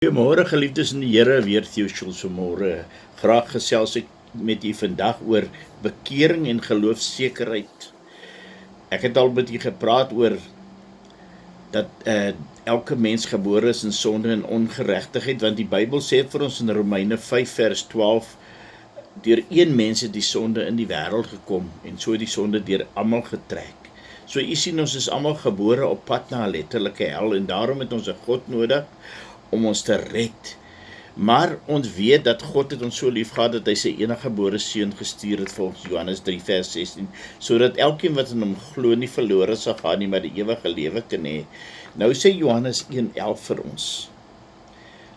Goeiemôre geliefdes in die Here, weer Theoshels vanmôre. Graag gesels ek met u vandag oor bekering en geloofsekerheid. Ek het al met u gepraat oor dat elke mens gebore is in sonde en ongeregtigheid, want die Bybel sê vir ons in Romeine 5 vers 12, deur een mens het die sonde in die wêreld gekom en so die sonde deur almal getrek. So u sien, ons is almal gebore op pad na 'n letterlike hel en daarom het ons 'n God nodig om ons te red. Maar ons weet dat God het ons so lief gehad dat hy sy eniggebore seun gestuur het, volgens Johannes 3 vers 16, sodat elkeen wat in hom glo nie verlore sal gaan nie, maar die ewige lewe kan hê. Nou sê Johannes 1:11 vir ons.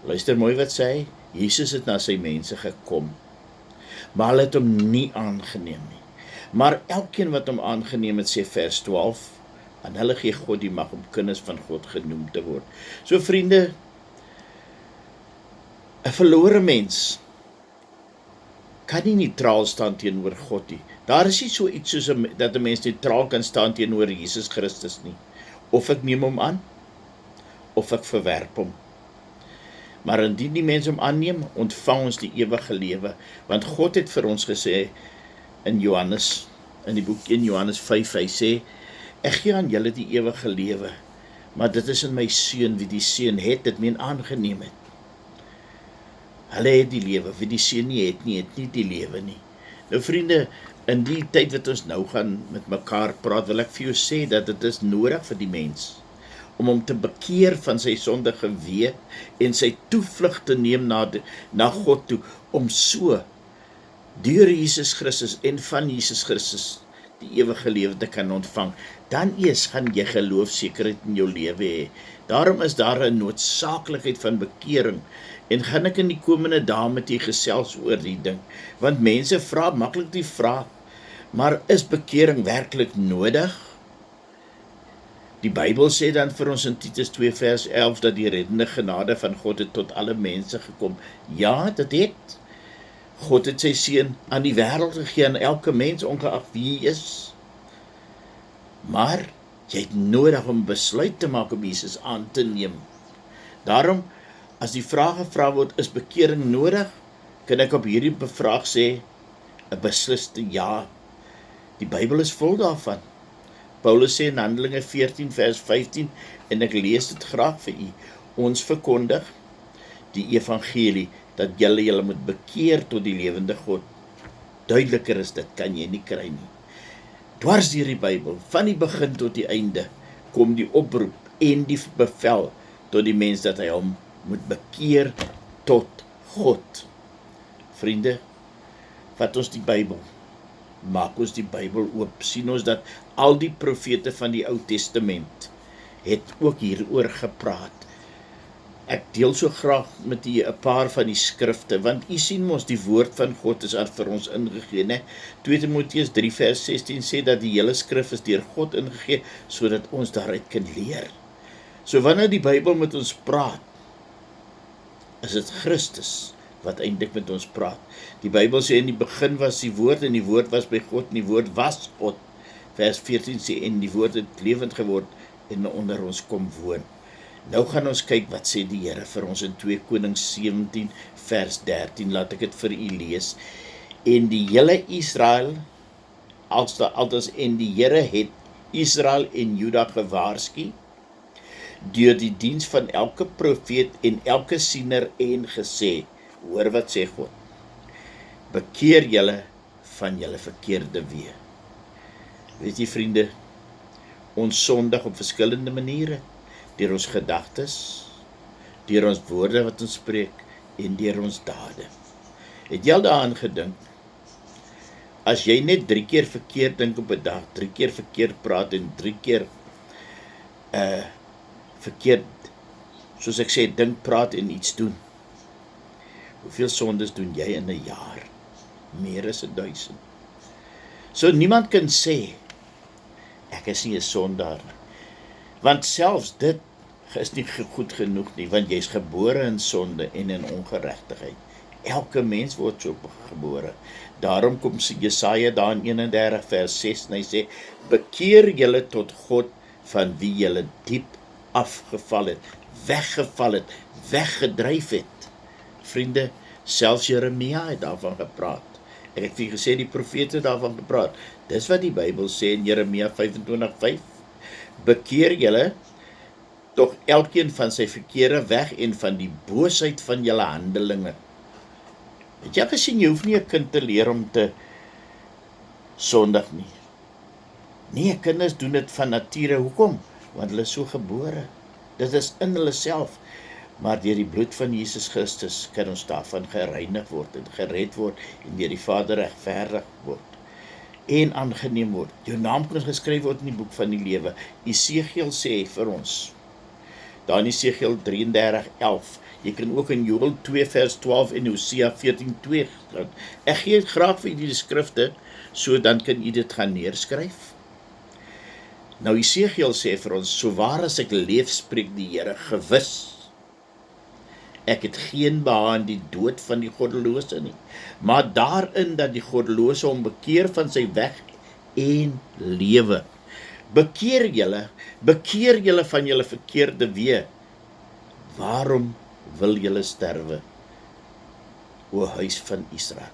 Luister mooi wat sê hy. Jesus het na sy mense gekom, maar hulle het hom nie aangeneem nie. Maar elkeen wat hom aangeneem het, sê vers 12, aan hulle gee God die mag om kinders van God genoem te word. So vriende, 'n verlore mens kan nie neutraal staan teenoor God nie. Daar is nie so iets soos dat 'n mens neutraal kan staan teenoor Jesus Christus nie. Of ek neem hom aan, of ek verwerp hom. Maar indien die mens hom aanneem, ontvang ons die ewige lewe, want God het vir ons gesê in die boek 1 Johannes 5, hy sê, ek gee aan julle die ewige lewe, maar dit is in my seun, wie die seun het, dit meen aangeneem het. Hulle het die lewe, wie die seun nie het nie die lewe nie. Nou vriende, in die tyd wat ons nou gaan met mekaar praat, wil ek vir jou sê dat dit is nodig vir die mens, om hom te bekeer van sy sondige weë en sy toevlug te neem na God toe, om so, deur Jesus Christus en van Jesus Christus, die ewige lewe te kan ontvang. Dan eers gaan jy geloofsekerheid in jou lewe hê. Daarom is daar 'n noodsaaklikheid van bekering, en gaan ek in die komende dae met u gesels oor die ding, want mense vra maklik die vraag, maar is bekering werklik nodig? Die Bybel sê dan vir ons in Titus 2 vers 11, dat die reddende genade van God het tot alle mense gekom. Ja, dit het. God het sy seun aan die wêreld gegee, aan elke mens, ongeag wie hy is. Maar jy het nodig om besluit te maak om Jesus aan te neem. Daarom, as die vraag gevra word, is bekering nodig, kan ek op hierdie vraag sê, 'n besliste ja. Die Bybel is vol daarvan. Paulus sê in Handelinge 14 vers 15, en ek lees dit graag vir u, ons verkondig die evangelie, dat julle moet bekeer tot die lewende God. Duideliker is dit, kan jy nie kry nie. Dwars deur die Bybel, van die begin tot die einde, kom die oproep en die bevel tot die mens dat hy hom moet bekeer tot God. Vriende, vat ons die Bybel, maak ons die Bybel oop, sien ons dat al die profete van die Ou Testament het ook hieroor gepraat. Ek deel so graag met u 'n paar van die skrifte, want u sien mos die woord van God is vir ons ingegee, né? 2 Timoteus 3 vers 16 sê dat die hele skrif is deur God ingegee, sodat ons daaruit kan leer. So wanneer die Bybel met ons praat, is dit Christus wat eintlik met ons praat. Die Bybel sê in die begin was die woord, en die woord was by God, en die woord was God. Vers 14 sê, en die woord het lewend geword, en onder ons kom woon. Nou gaan ons kyk wat sê die Here vir ons in 2 Konings 17 vers 13, laat ek dit vir u lees. En die hele Israel, en die Here het Israel en Juda gewaarsku, deur die diens van elke profeet en elke siener, en gesê, hoor wat sê God, bekeer julle van julle verkeerde weë. Weet jy vriende, ons sondig op verskillende maniere, deur ons gedagtes, deur ons woorde wat ons spreek, en deur ons dade. Het jy al daaraan gedink, as jy net 3 keer verkeerd dink op 'n dag, 3 keer verkeerd praat, en 3 keer verkeerd, soos ek sê, dink, praat en iets doen, hoeveel sondes doen jy in 'n jaar? Meer as 1000. So niemand kan sê, ek is nie 'n sondaar nie. Want selfs dit is nie goed genoeg nie, want jy is gebore in sonde en in ongeregtigheid. Elke mens word so gebore. Daarom kom Jesaja daar in 31 vers 6, en hy sê, bekeer julle tot God, van wie julle diep afgeval het. weggeval het, weggedryf het. Vriende, selfs Jeremia het daarvan gepraat. Ek het vir julle gesê, die profete het daarvan gepraat. Dis wat die Bybel sê in Jeremia 25:5. Bekeer julle tog elkeen van sy verkeerde weg en van die boosheid van julle handelinge. Het jy gesien, jy hoef nie 'n kind te leer om te sondig nie. Nee, kinders doen dit van nature. Hoekom? Want hulle is so gebore. Dit is in hulle self. Maar deur die bloed van Jesus Christus kan ons daarvan gereinig word en gered word en deur die Vader regverdig word en aangeneem word. Jou naam kan geskryf word in die boek van die lewe. Esegiel sê vir ons, daar in Esegiel 33:11, jy kan ook in Joël 2:12 en Hosea 14:2 gaan. Ek gee graag vir die skrifte, so dan kan u dit gaan neerskryf. Nou Esegiel sê vir ons, so waar as ek leef, spreek die Here, gewis, ek het geen behaag in die dood van die goddelose nie, maar daarin dat die goddelose hom bekeer van sy weg en lewe. Bekeer julle van julle verkeerde weë. Waarom wil julle sterwe, o huis van Israel?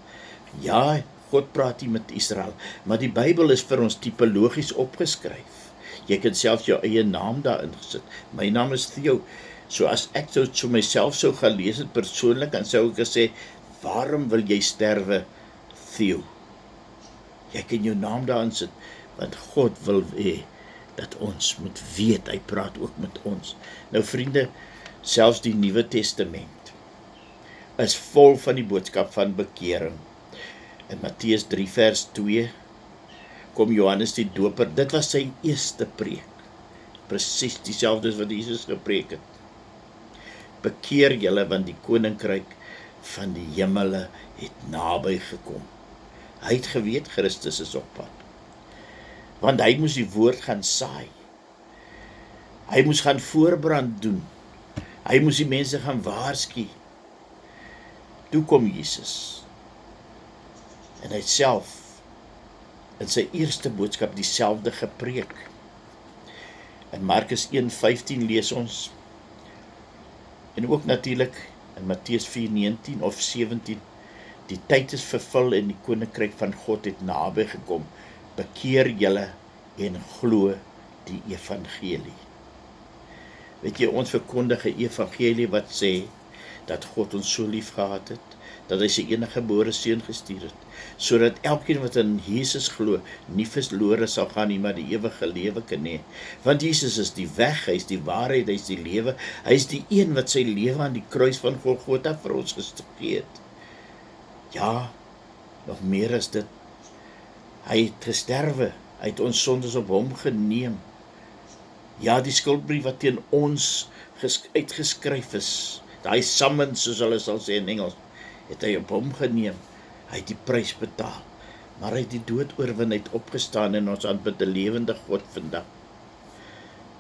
Ja, God praat hier met Israel, maar die Bybel is vir ons tipologies opgeskryf. Jy kan self jou eie naam daarin gesit. My naam is Theo. So as ek so myself sou gaan lees het persoonlik, dan sou ek gesê, waarom wil jy sterwe, Theo? Jy kan jou naam daarin sit, want God wil hê dat ons moet weet, hy praat ook met ons. Nou vriende, selfs die Nuwe Testament is vol van die boodskap van bekering. In Matteus 3:2 kom Johannes die Doper, dit was sy eerste preek, presies dieselfde as wat Jesus gepreek het. Bekeer julle, want die koninkryk van die hemele het naby gekom. Hy het geweet Christus is op pad, want hy moes die woord gaan saai. Hy moes gaan voorbrand doen. Hy moes die mense gaan waarsku. Toe kom Jesus, en hy het self in sy eerste boodskap dieselfde gepreek. In Markus 1:15 lees ons, en ook natuurlik in Matteus 4:19 of 17, die tyd is vervul en die koninkryk van God het naby gekom. Bekeer julle en glo die evangelie. Weet jy, ons verkondig 'n evangelie wat sê dat God ons so lief gehad het, dat hy sy eniggebore seun gestuur het, sodat elkeen wat in Jesus glo, nie verlore sal gaan nie, maar die ewige lewe kan hê. Want Jesus is die weg, hy is die waarheid, hy is die lewe, hy is die een wat sy lewe aan die kruis van Golgotha vir ons gegee het. Ja, nog meer as dit, hy het gesterwe, hy het ons sondes op hom geneem. Ja, die skuldbrief wat teen ons uitgeskryf is, daai summons, soos hulle sal sê in Engels, het hy op hom geneem. Hy het die prys betaal, maar hy het die dood oorwin, hy het opgestaan en ons aanbid 'n lewende God vandag.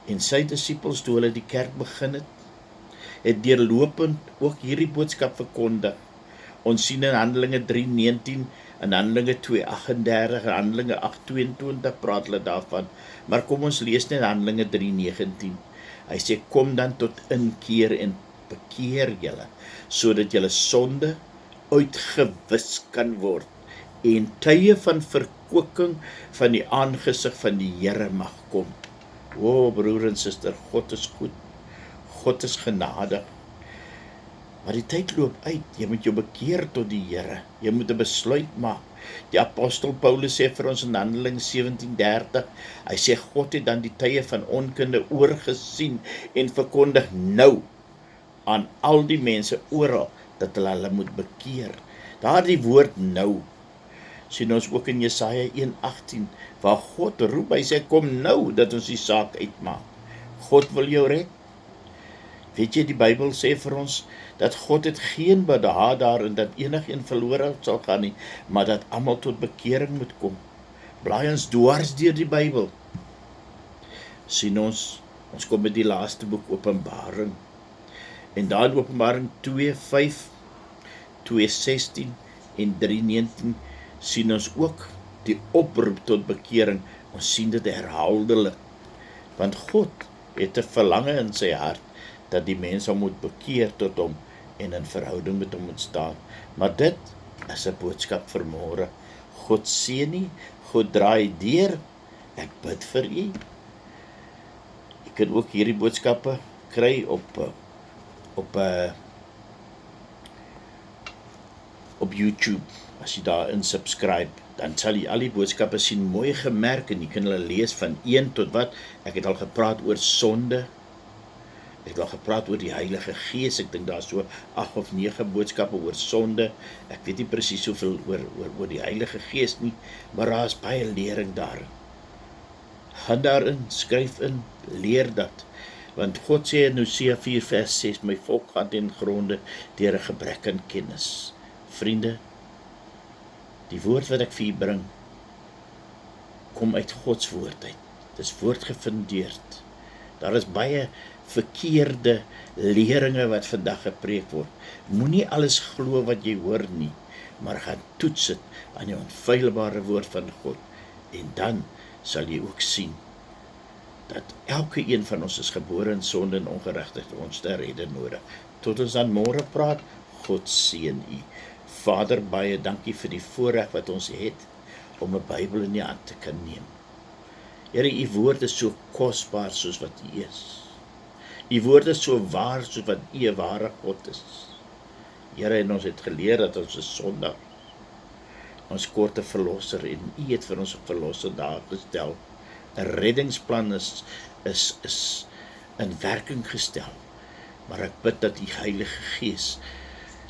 En sy disippels, toe hulle die kerk begin het deurlopend ook hierdie boodskap verkondig. Ons sien in Handelinge 3:19, in Handelinge 2:38, en Handelinge 8:22 praat hulle daarvan, maar kom ons lees net Handelinge 3:19. Hy sê, kom dan tot inkeer en bekeer julle, sodat julle sonde uitgewis kan word, en tye van verkwikking van die aangesig van die Here mag kom. O, broer en suster, God is goed, God is genadig, maar die tyd loop uit, jy moet jou bekeer tot die Here, jy moet 'n besluit maak. Die apostel Paulus sê vir ons in Handelinge 17:30, hy sê, God het dan die tye van onkunde oorgesien en verkondig nou aan al die mense oral, dat hulle moet bekeer. Daardie woord nou, sien ons ook in Jesaja 1:18, waar God roep, hy sê, kom nou, dat ons die saak uitmaak. God wil jou red. Weet jy, die Bybel sê vir ons, dat God het geen behaag daarin, dat enigeen verlore sal gaan nie, maar dat almal tot bekering moet kom. Blaai ons dwars deur die Bybel. Sien ons kom met die laaste boek Openbaring, en daar in Openbaring 2:5, 2:16 en 3:19 sien ons ook die oproep tot bekering. Ons sien dit herhaaldelik, want God het 'n verlange in sy hart, dat die mens hom moet bekeer tot hom en in verhouding met hom moet staan. Maar dit is 'n boodskap vir môre. God seën u, God draai deur. Ek bid vir u. Jy kan ook hierdie boodskappe kry op YouTube. As jy daarin subscribe, dan sal jy al die boodskappe sien, mooi gemerk, en jy kan hulle lees van 1 tot wat. Ek het al gepraat oor sonde. Ek het al gepraat oor die Heilige Gees. Ek dink daar is so 8 of 9 boodskappe oor sonde. Ek weet nie presies hoeveel oor die Heilige Gees nie, maar daar is baie lering daarin. Gaan daarin, skryf in, leer dat. Want God sê in Hosea 4 vers 6, my volk gaan ten gronde deur 'n gebrek aan kennis. Vriende, die woord wat ek vir u bring, kom uit Gods woord uit. Dit is woordgefundeerd. Daar is baie verkeerde leringe wat vandag gepreek word. Moenie alles glo wat jy hoor nie, maar gaan toets dit aan die onfeilbare woord van God. En dan sal jy ook sien dat elke een van ons is gebore in sonde en ongeregtigheid, ons te redder nodig. Tot ons dan môre praat, God seën u. Vader, baie dankie vir die voorreg wat ons het om 'n Bybel in die hand te kan neem. Here, u woord is so kosbaar soos wat u is. U woord is so waar soos wat u 'n ware God is. Here, en ons het geleer dat ons is sondaar. Ons kort 'n verlosser en u het vir ons 'n verlosser daar gestel. 'n Reddingsplan is in werking gestel. Maar ek bid dat die Heilige Gees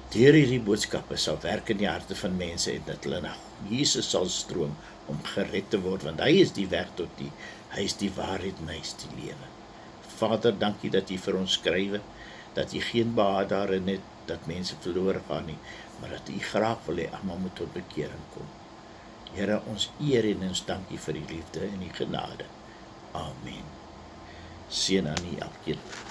deur hierdie boodskappe sal werk in die harte van mense en dat hulle na Jesus sal stroom om gered te word, want hy is die weg tot hy is die waarheid en hy is die lewe. Vader, dankie dat u vir ons skrywe, dat u geen behaag daarin het dat mense verlore gaan nie, maar dat u graag wil hê almal moet tot bekering kom. Here, ons eer en ons dankie vir die liefde en die genade. Amen. Seën aan u elkeen.